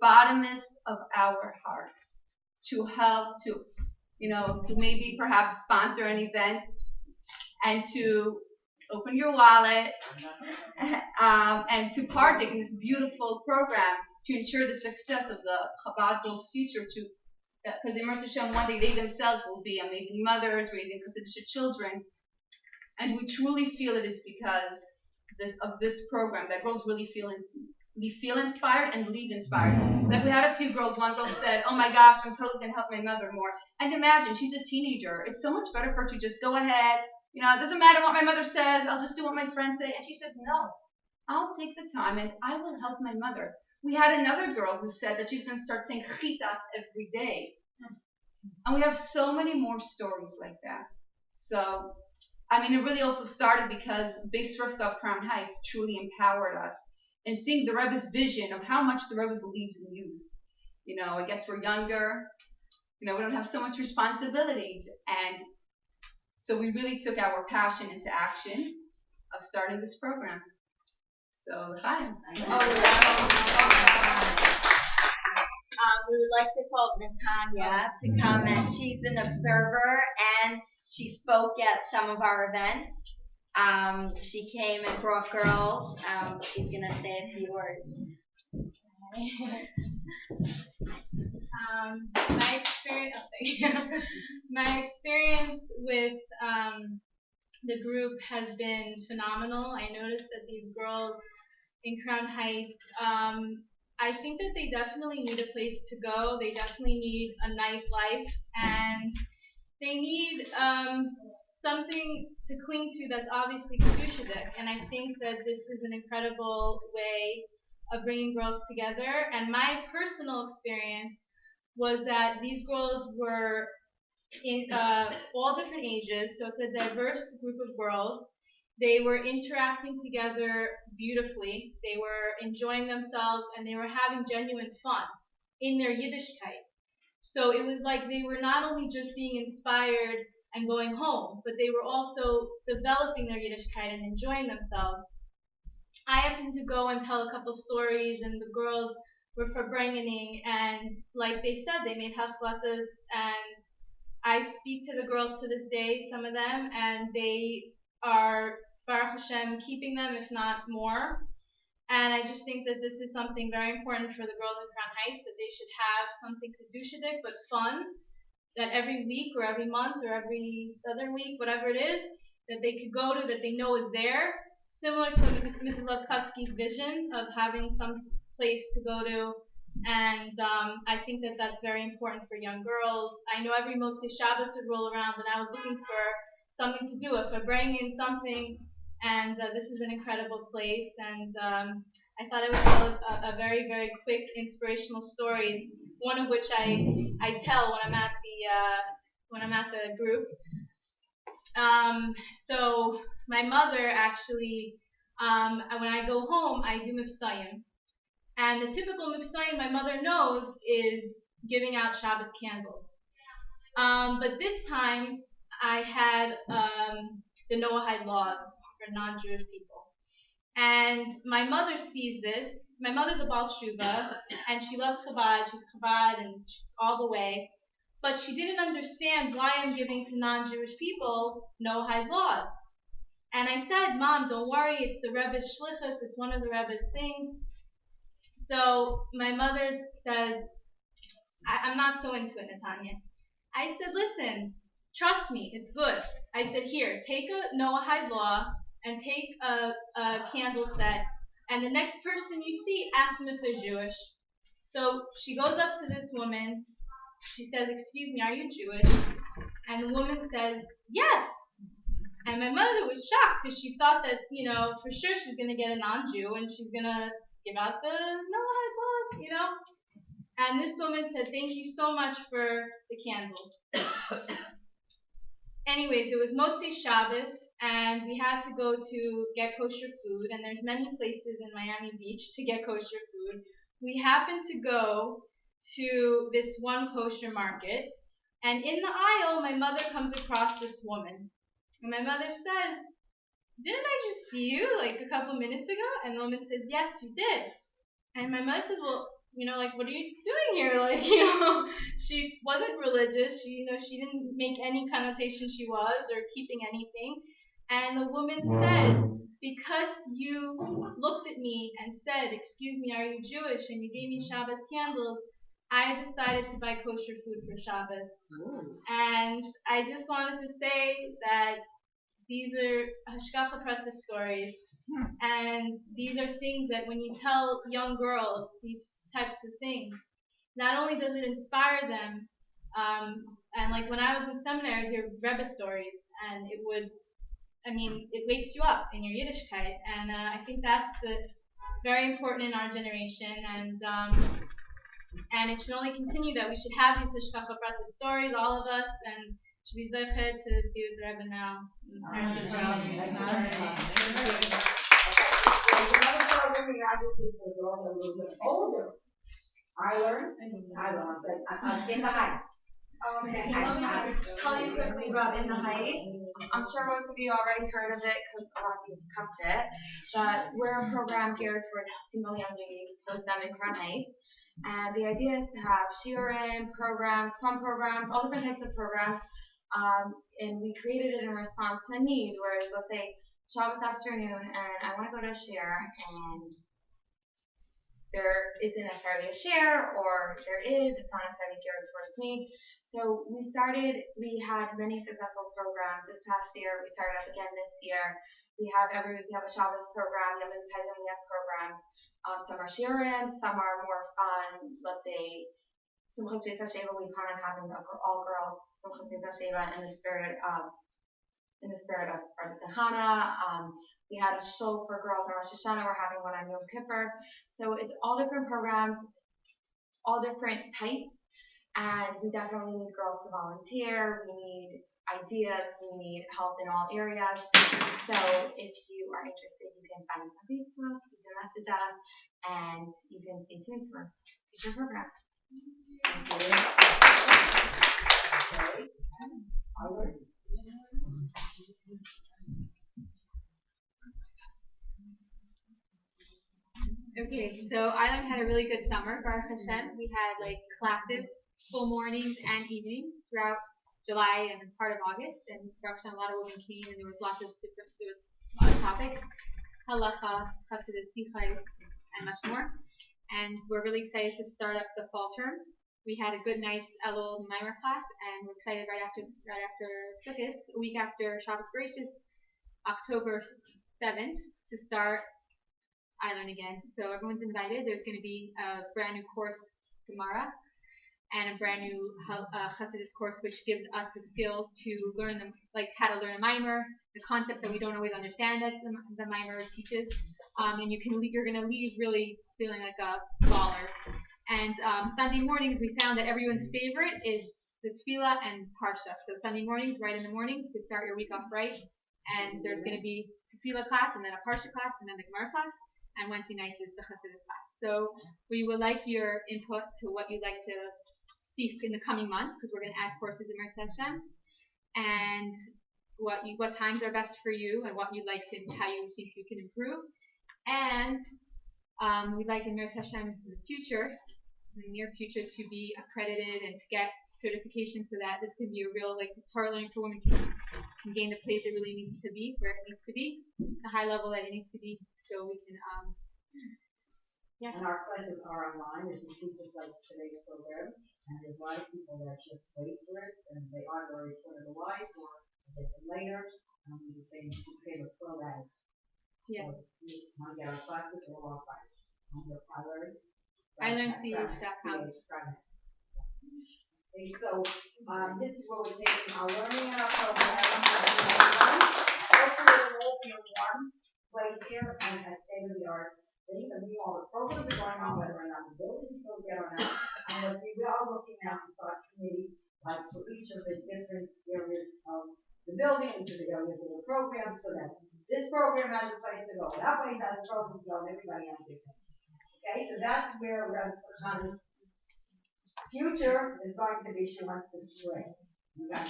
bottomest of our hearts to help to maybe perhaps sponsor an event and to open your wallet and to partake in this beautiful program to ensure the success of the Chabad Girls' future. Because in Hashem, one day they themselves will be amazing mothers, raising Hasidic children, and we truly feel it is because of this program that girls really feel inspired and leave inspired. Like we had a few girls. One girl said, "Oh my gosh, I'm totally gonna help my mother more." And imagine she's a teenager. It's so much better for her to just go ahead. It doesn't matter what my mother says. I'll just do what my friends say. And she says, "No, I'll take the time and I will help my mother." We had another girl who said that she's going to start saying chitas every day. And we have so many more stories like that. So, it really also started because Beis Rivka of Crown Heights truly empowered us in seeing the Rebbe's vision of how much the Rebbe believes in youth. I guess we're younger. We don't have so much responsibilities. And so we really took our passion into action of starting this program. So, Chaim. We would like to call Natanya to come, and she's an observer, and she spoke at some of our events. She came and brought girls. She's going to say a few words. My experience with the group has been phenomenal. I noticed that these girls in Crown Heights, I think that they definitely need a place to go. They definitely need a nightlife, and they need something to cling to that's obviously Kedushadik. And I think that this is an incredible way of bringing girls together. And my personal experience was that these girls were in all different ages, so it's a diverse group of girls. They were interacting together beautifully. They were enjoying themselves, and they were having genuine fun in their Yiddishkeit. So it was like they were not only just being inspired and going home, but they were also developing their Yiddishkeit and enjoying themselves. I happened to go and tell a couple stories, and the girls were farbrengening, and like they said, they made haflatas, and I speak to the girls to this day, some of them, and they are, Baruch Hashem, keeping them, if not more. And I just think that this is something very important for the girls in Crown Heights, that they should have something kedushadik but fun, that every week or every month or every other week, whatever it is, that they could go to, that they know is there, similar to Mrs. Lovkovsky's vision of having some place to go to. And I think that that's very important for young girls. I know every Motzei Shabbos would roll around, and I was looking for something to do. If I bring in something, and this is an incredible place, and I thought I would tell a very, very quick inspirational story. One of which I tell when I'm at the group. So my mother actually, when I go home, I do mifsayim. And the typical mifsayim my mother knows is giving out Shabbos candles. But this time I had the Noahide laws for non-Jewish people. And my mother sees this. My mother's a Baal Shuva, and she loves Chabad. She's Chabad and all the way. But she didn't understand why I'm giving to non-Jewish people Noahide laws. And I said, Mom, don't worry. It's the Rebbe's shlichus. It's one of the Rebbe's things. So my mother says, I'm not so into it, Natanya. I said, listen, trust me, it's good. I said, here, take a Noahide law and take a candle set, and the next person you see, ask them if they're Jewish. So she goes up to this woman. She says, excuse me, are you Jewish? And the woman says, yes. And my mother was shocked because she thought that, for sure she's going to get a non-Jew and she's going to give out the Noahide law, And this woman said, thank you so much for the candles. Anyways, it was Motzei Shabbos, and we had to go to get kosher food, and there's many places in Miami Beach to get kosher food. We happened to go to this one kosher market, and in the aisle, my mother comes across this woman. And my mother says, didn't I just see you like a couple minutes ago? And the woman says, yes, you did. And my mother says, well, like, what are you doing here? Like, she wasn't religious. She didn't make any connotation she was or keeping anything. And the woman said, because you looked at me and said, excuse me, are you Jewish? And you gave me Shabbos candles, I decided to buy kosher food for Shabbos. And I just wanted to say that these are hashgacha pratis stories, and these are things that when you tell young girls these types of things, not only does it inspire them, and like when I was in seminary, I hear Rebbe stories, and it wakes you up in your Yiddishkeit, and I think that's very important in our generation, and it should only continue that we should have these hashgacha pratis stories, all of us, and should be zeichet to be with the Rebbe now. Eretz Yisrael. Another program we had, which is for girls that are a little bit older. I learned, I don't want to say, in the heights. Okay, let me just tell you quickly about In the Heights. I'm sure most of you already heard of it because a lot of you have come to it. But we're a program geared toward single young ladies post them in Crown Heights. And the idea is to have shiurim programs, fun programs, all different types of programs. And we created it in response to a need where, let's say, Shabbos afternoon, and I want to go to a share, and there isn't necessarily a share, or there is, it's not necessarily geared towards me. So we had many successful programs this past year. We started up again this year. We have a Shabbos program, we have a program. Some are shiurim, some are more fun. Let's say Simchas Beis HaSheva, we plan on having all girls Simchas Beis HaSheva in the spirit of Rabbi Tzachana. We had a show for girls on Rosh Hashanah. We're having one on Yom Kippur. So it's all different programs, all different types, and we definitely need girls to volunteer. We need ideas. We need help in all areas. So if you are interested, you can find us on Facebook, you can message us, and you can stay tuned for future programs. Okay, so Island had a really good summer, Baruch Hashem. We had classes, full mornings and evenings throughout July and part of August, and Baruch Hashem, a lot of women came, and there was a lot of topics, halacha, chassidus, sichos, and much more. And we're really excited to start up the fall term. We had a good, nice Elul Mimer class, and we're excited right after Sukkot, a week after Shabbos Bereshis, October 7th, to start iLearn again. So everyone's invited. There's going to be a brand new course, Gemara, and a brand new Chassidus course, which gives us the skills to learn them, like how to learn a mimer, the concepts that we don't always understand that the mimer teaches, and you're going to leave really feeling like a scholar. And Sunday mornings, we found that everyone's favorite is the Tefillah and Parsha. So Sunday mornings, right in the morning, you can start your week off right. And there's going to be Tefillah class, and then a Parsha class, and then the Gemara class. And Wednesday nights is the Chassidus class. So we would like your input to what you'd like to see in the coming months, because we're going to add courses in Eretz Hashem, and what times are best for you, and what you'd like to, how you think you can improve. And we'd like in Eretz Hashem in the near future, to be accredited and to get certification, so that this can be a real, this Torah learning for women can gain the place it really needs to be, where it needs to be, the high level that it needs to be, so we can, And our classes are online, as you see, just like today's program. And there's a lot of people that just wait for it, and they either return it alive or they get later. They became a pro at it. Yeah. So you want to get our classes, they're all offline. On the iLearnCH.com. Okay, so this is where we're taking our learning and our program. Hopefully it will be in one place here and a state-of-the-art thing. And all the programs are going on, whether or not the building is going to get or not. And we are looking now to start committees, like for each of the different areas of the building, each of the areas of the program, so that this program has a place to go, that place has a program to go, and everybody has a place. Okay, so that's where Tzachana's future is going to be. She wants to swing.